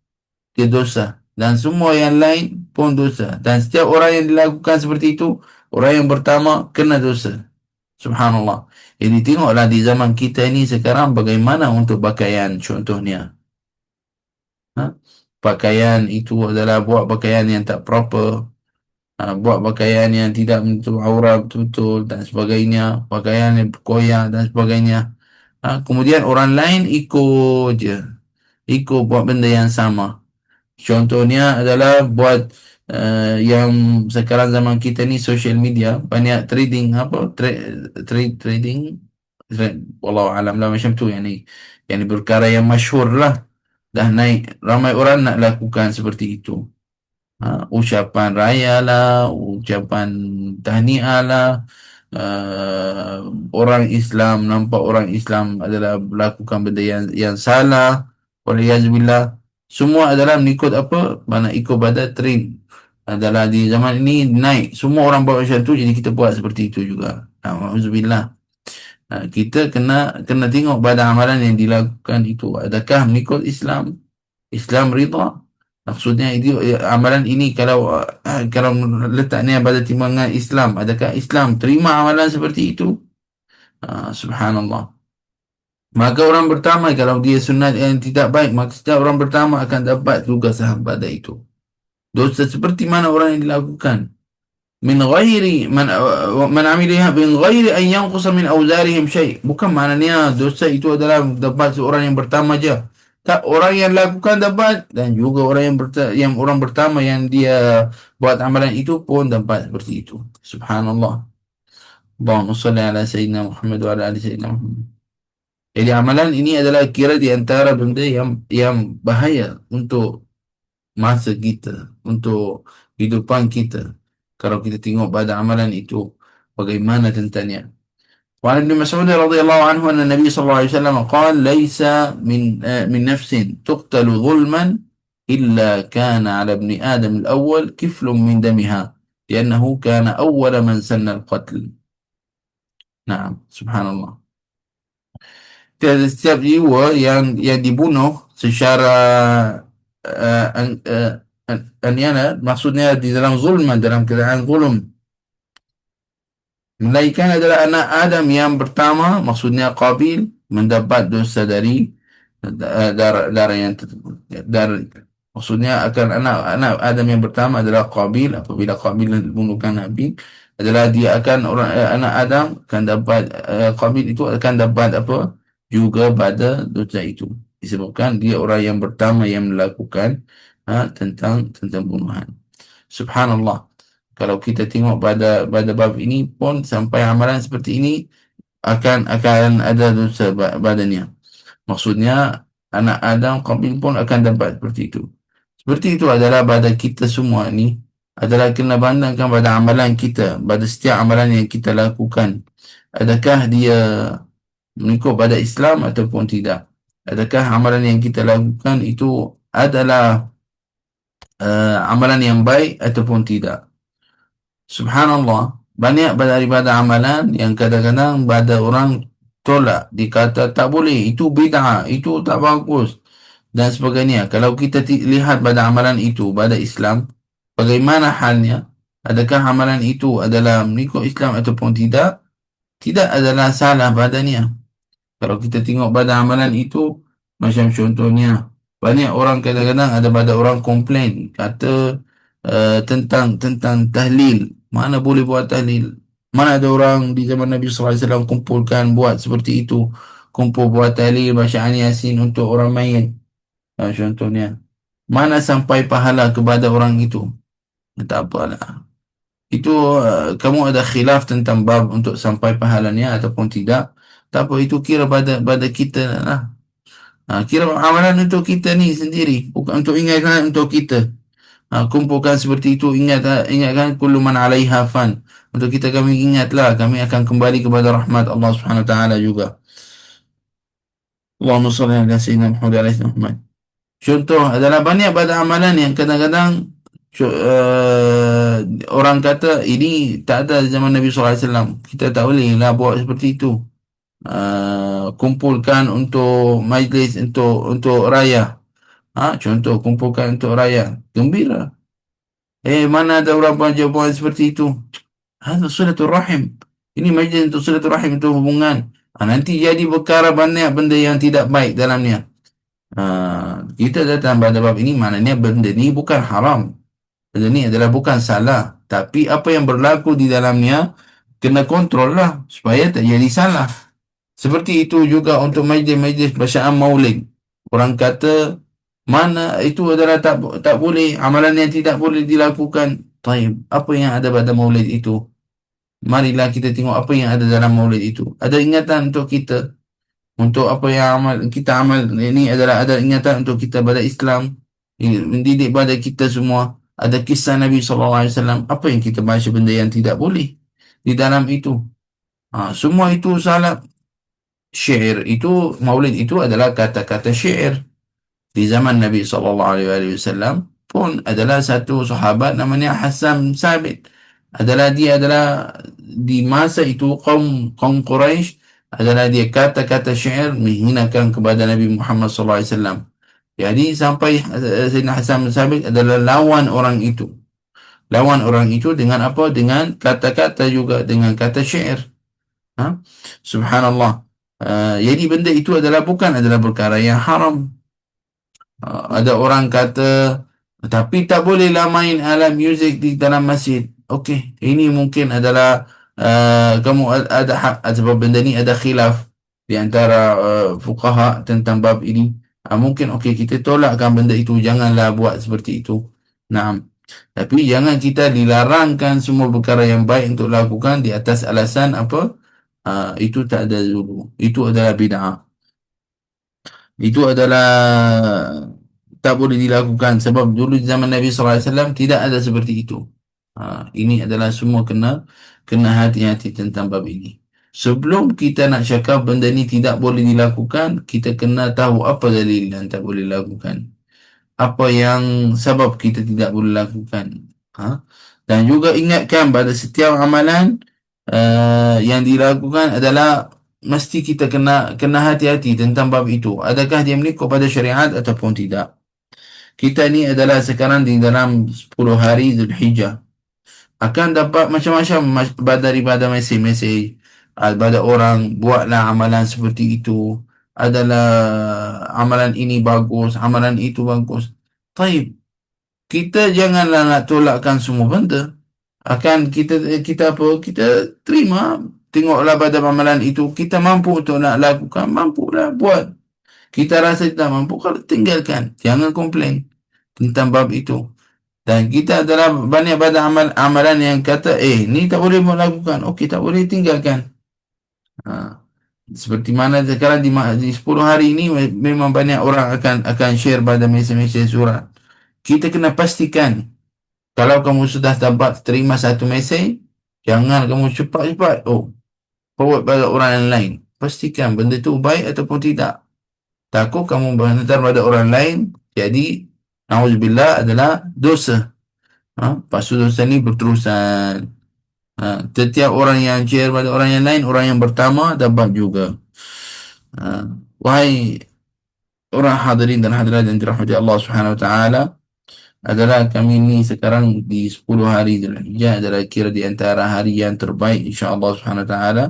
dia dosa. Dan semua yang lain pun dosa. Dan setiap orang yang dilakukan seperti itu, orang yang pertama kena dosa. Subhanallah. Jadi tengoklah di zaman kita ini sekarang bagaimana untuk pakaian contohnya. Ha? Pakaian itu adalah buat pakaian yang tak proper, buat pakaian yang tidak menutup aurat betul-betul dan sebagainya, pakaian yang berkoyak dan sebagainya. Kemudian orang lain ikut je, ikut buat benda yang sama. Contohnya adalah buat yang sekarang zaman kita ni social media banyak trading apa trading wallahu alam lah macam tu yang ni perkara yang masyhur lah, dah naik ramai orang nak lakukan seperti itu. Ucapan raya lah, ucapan tahniah lah. Uh, Orang Islam nampak orang Islam adalah melakukan benda yang salah. Waliyahzubillah. Semua adalah mengikut apa? Mana ikut pada trend. Adalah di zaman ini naik. Semua orang buat macam tu, jadi kita buat seperti itu juga. Alhamdulillah. Kita kena tengok pada amalan yang dilakukan itu. Adakah mengikut Islam? Islam rida. Maksudnya itu amalan ini kalau letaknya pada timbangan Islam, adakah Islam terima amalan seperti itu? Subhanallah. Maka orang pertama kalau dia sunat yang tidak baik, maka setiap orang pertama akan dapat juga saham pada itu. Dosa seperti mana orang yang dilakukan? Min ghairi man amiliha min ghairi an yanqusa min awzarihim syai. Bukan maknanya dosa itu adalah dapat seorang yang pertama aja. Tak, orang yang lakukan dapat dan juga orang yang orang pertama yang dia buat amalan itu pun dapat seperti itu. Subhanallah. Allahumma salli ala sayyidina Muhammad wa ala ali sayyidina Muhammad. Jadi amalan ini adalah kira di antara benda yang bahaya untuk masa kita, untuk kehidupan kita. Kalau kita tengok pada amalan itu, bagaimana tentangnya. وعن ابن مسعود رضي الله عنه أن النبي صلى الله عليه وسلم قال ليس من نفس تقتل ظلما إلا كان على ابن آدم الأول كفل من دمها لأنه كان أول من سن القتل. نعم سبحان الله. Tiada setiap jiwa yang dibunuh secara aniana, maksudnya di dalam zulman, dalam keadaan zulm. Melainkan adalah anak Adam yang pertama, maksudnya Qabil, mendapat dosa dari darah yang tersebut. Maksudnya akan anak Adam yang pertama adalah Qabil. Apabila Qabil membunuhkan Nabi, adalah dia akan anak Adam akan dapat Qabil itu akan dapat apa? Juga pada dosa itu. Disebabkan dia orang yang pertama yang melakukan tentang bunuhan. Subhanallah. Kalau kita tengok pada bab ini pun sampai amalan seperti ini akan ada dosa badannya. Maksudnya anak Adam Qabil pun akan dapat seperti itu. Seperti itu adalah pada kita semua ni adalah kena bandingkan pada amalan kita, pada setiap amalan yang kita lakukan. Adakah dia mengikut pada Islam ataupun tidak? Adakah amalan yang kita lakukan itu adalah amalan yang baik ataupun tidak? Subhanallah, banyak daripada amalan yang kadang-kadang pada orang tolak, dikata tak boleh, itu bid'ah, itu tak bagus dan sebagainya. Kalau kita lihat pada amalan itu pada Islam, bagaimana halnya? Adakah amalan itu adalah mengikut Islam ataupun tidak? Tidak adalah salah padanya. Kalau kita tengok pada amalan itu, macam contohnya, banyak orang kadang-kadang ada pada orang komplain, kata tentang tahlil. Mana boleh buat tahlil? Mana ada orang di zaman Nabi SAW kumpulkan buat seperti itu. Kumpul buat tahlil, bacaan Yasin untuk orang mayit. Contohnya. Mana sampai pahala kepada orang itu? Tak apalah. Itu kamu ada khilaf tentang bab untuk sampai pahalanya ataupun tidak. Tak apa, itu kira pada kita lah. Kira amalan untuk kita ni sendiri. Bukan untuk ingatkan untuk kita. Kumpulkan seperti itu, ingatkan kullu man 'alaiha fan. Untuk kita kami ingatlah, kami akan kembali kepada rahmat Allah Subhanahu wa taala juga. Allahumma shalli ala sayyidina Muhammad wa ala ali Muhammad. Contoh adalah banyak pada amalan yang kadang-kadang orang kata ini tak ada zaman Nabi SAW. Kita tak boleh lah buat seperti itu. Kumpulkan untuk majlis, untuk raya. Contoh kumpulkan untuk raya. Gembira. Mana ada orang buat jawapan seperti itu? Hada silatul rahim. Ini majlis untuk silaturahim, untuk hubungan. Nanti jadi perkara banyak benda yang tidak baik dalamnya. Kita datang pada bab ini, maknanya benda ni bukan haram. Benda ni adalah bukan salah. Tapi apa yang berlaku di dalamnya, kena kontrol lah supaya tak jadi salah. Seperti itu juga untuk majlis-majlis bacaan maulid. Orang kata, mana itu adalah tak boleh, amalan yang tidak boleh dilakukan. Taib, apa yang ada pada maulid itu? Marilah kita tengok apa yang ada dalam maulid itu. Ada ingatan untuk kita, untuk apa yang kita amal ini adalah ada ingatan untuk kita pada Islam, mendidik pada kita semua. Ada kisah Nabi SAW. Apa yang kita baca benda yang tidak boleh di dalam itu? Semua itu salah. Syair itu, maulid itu adalah kata-kata syair. Di zaman Nabi SAW pun adalah satu sahabat namanya Hassan Sabit. Dia adalah di masa itu kaum Quraisy, adalah dia kata-kata syair menghinakan kepada Nabi Muhammad SAW. Jadi sampai Sayyidina Hassan Sabit adalah lawan orang itu. Lawan orang itu dengan apa? Dengan kata-kata juga, dengan kata syair. Ha? Subhanallah. Jadi benda itu bukan adalah perkara yang haram. Ada orang kata, tapi tak bolehlah main alat muzik di dalam masjid. Okey, ini mungkin adalah kamu ada hak, sebab benda ni ada khilaf di antara fuqaha tentang bab ini. Mungkin okey, kita tolakkan benda itu, janganlah buat seperti itu. Naam. Tapi jangan kita dilarangkan semua perkara yang baik untuk lakukan di atas alasan apa? Itu tak ada dulu. Itu adalah bid'ah. Itu adalah tak boleh dilakukan sebab dulu di zaman Nabi SAW tidak ada seperti itu. Ini adalah semua kena hati-hati tentang bab ini. Sebelum kita nak cakap benda ni tidak boleh dilakukan, kita kena tahu apa dalil yang tak boleh dilakukan. Apa yang sebab kita tidak boleh lakukan. Ha? Dan juga ingatkan pada setiap amalan yang dilakukan adalah mesti kita kena hati-hati tentang bab itu. Adakah dia mengikut pada syariat ataupun tidak? Kita ni adalah sekarang di dalam 10 hari Zulhijjah. Akan dapat macam-macam daripada mesej-mesej. Pada orang, buatlah amalan seperti itu. Adalah amalan ini bagus, amalan itu bagus. Taib. Kita janganlah nak tolakkan semua benda. Kita apa? Kita terima. Tengoklah pada amalan itu. Kita mampu untuk nak lakukan. Mampulah buat. Kita rasa tidak mampu, kalau tinggalkan. Jangan komplain tentang bab itu. Dan kita adalah banyak pada amalan yang kata, ni tak boleh melakukan. Okey, tak boleh tinggalkan. Ha. Seperti mana sekarang di 10 hari ini memang banyak orang akan share pada mesej-mesej surat. Kita kena pastikan kalau kamu sudah dapat terima satu mesej, jangan kamu cepat-cepat forward pada orang yang lain. Pastikan benda itu baik ataupun tidak. Takut kamu berhantar pada orang lain, jadi na'udzubillah adalah dosa. Lepas tu dosa ni berterusan. Setiap orang yang share pada orang yang lain, orang yang pertama dapat juga. Wahai orang hadirin dan hadirat yang dirahmati Allah Subhanahu Wa Taala, adalah kami ni sekarang di 10 hari Zulhijjah adalah kira di antara hari yang terbaik insya-Allah Subhanahu Wa Taala,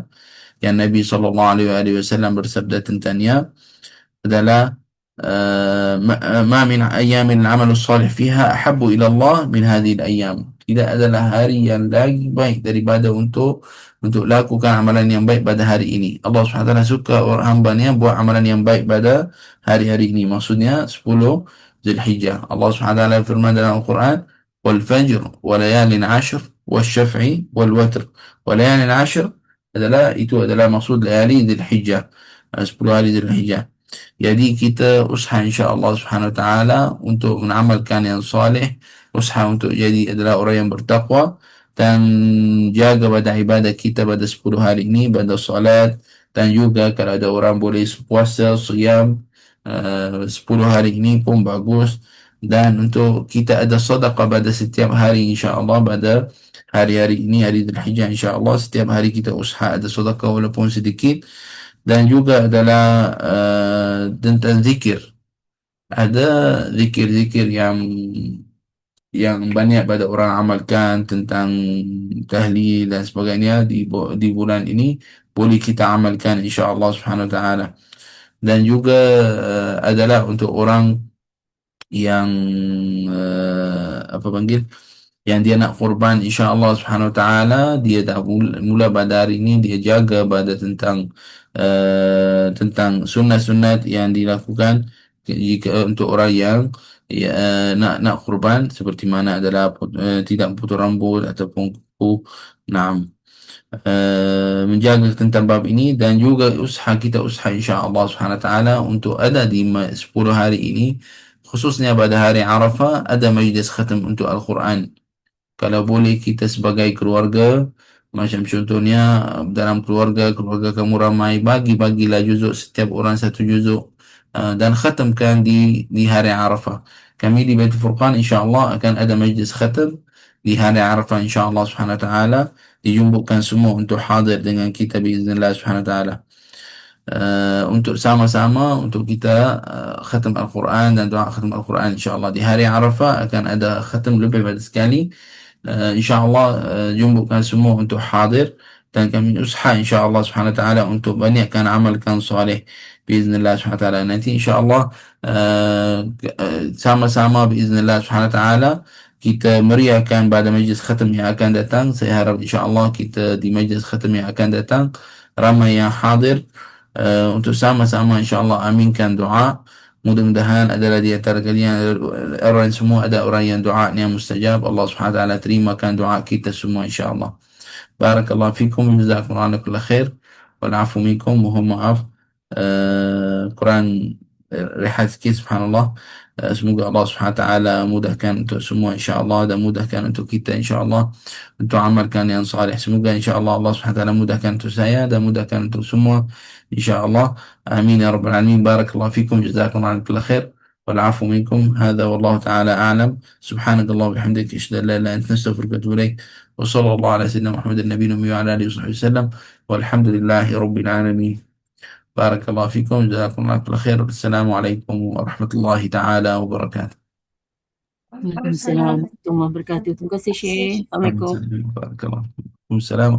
yang Nabi sallallahu alaihi wasallam bersabda tentangnya adalah ma min ayamin al-amal salih fiha ahabbu ila Allah min hadhihi al-ayyam. Tidak adalah hari yang lagi baik daripada untuk lakukan amalan yang baik pada hari ini. Allah Subhanahu wa taala suka orang hamba-Nya buat amalan yang baik pada hari-hari ini. Maksudnya 10 Zulhijjah. Allah Subhanahu wa taala firman dalam Al-Quran, "Wal fajr wa layalin 'ashr wasyaf'i wal watr." Wa layalin 'ashr adalah maksud layali Zulhijjah. 10 hari Zulhijjah. Jadi kita usaha insya-Allah Subhanahu Wa Taala untuk mengamalkan yang soleh, usaha untuk jadi adalah orang yang bertakwa dan jaga pada ibadat kita pada 10 hari ini, pada solat, dan juga kalau ada orang boleh puasa, siyam 10 hari ini pun bagus. Dan untuk kita ada sedekah pada setiap hari insya-Allah pada hari-hari ini, hari Dzulhijjah, insya-Allah setiap hari kita usaha ada sedekah walaupun sedikit. Dan juga adalah tentang zikir. Ada zikir-zikir yang yang banyak pada orang amalkan tentang tahlil dan sebagainya di bulan ini boleh kita amalkan insya-Allah Subhanahu wa taala. Dan juga adalah untuk orang yang apa panggil, yang dia nak korban insya-Allah Subhanahu wa taala, dia dah mula pada hari ini dia jaga pada tentang sunat-sunat yang dilakukan jika untuk orang yang nak kurban, seperti mana adalah tidak potong rambut ataupun kuku. Nah, menjaga tentang bab ini, dan juga kita usaha insya-Allah Subhanahu wa taala untuk ada di 10 hari ini, khususnya pada hari Arafah, ada majlis khatam untuk Al-Quran. Kalau boleh kita sebagai keluarga, macam contohnya dalam keluarga kamu ramai, bagilah juzuk, setiap orang satu juzuk, dan khatamkan di hari Arafah. Kami di Baitul Furqan insya-Allah akan ada majlis khatam di hari Arafah insya-Allah Subhanahu wa taala, dijemputkan semua untuk hadir dengan kita biiznillah Subhanahu wa taala. Untuk sama-sama untuk kita khatam Al-Quran dan doa khatam Al-Quran insya-Allah. Di hari Arafah akan ada khatam lebih pada sekali. InsyaAllah jumpukan semua untuk hadir, dan kami usaha insyaAllah subhanahu wa ta'ala untuk banyakkan amalkan soleh biiznillah subhanahu wa ta'ala. Nanti insyaAllah sama-sama biiznillah subhanahu wa ta'ala kita meriahkan pada majlis khatam yang akan datang. Saya harap insyaAllah kita di majlis khatam yang akan datang ramai yang hadir, untuk sama-sama insyaAllah aminkan doa. Mudah-mudahan adalah di antara kalian orang semua ada orang yang doanya mustajab. Allah Subhanahu wa taala terimakan doa kita semua insya-Allah. Barakallahu fikum, jazakumullahu kulla khair, wal afu minkum, mohon maaf kurang rehat sikit, subhanallah. Semoga Allah Subhanahu wa taala mudahkan untuk semua insya-Allah, dan mudahkan untuk kita insya-Allah untuk amalkan yang saleh. Semoga insya-Allah Allah Subhanahu wa taala mudahkan untuk saya dan mudahkan untuk semua insya-Allah. آمين يا رب العالمين. بارك الله فيكم، جزاكم الله عن كل خير، والعفو منكم. هذا والله تعالى أعلم. سبحانك اللهم وبحمدك، أشهد أن لا إله إلا أنت، نستغفرك ونتوب إليك. وصلى الله على سيدنا محمد النبي الأمي وعلى آله وصحبه وسلم، والحمد لله رب العالمين. بارك الله فيكم، جزاكم الله كل خير. السلام عليكم ورحمة الله تعالى وبركاته. Waalaikumsalam warahmatullahi wabarakatuh. Terima kasih Syekh. Assalamualaikum. بارك الله فيكم. السلام.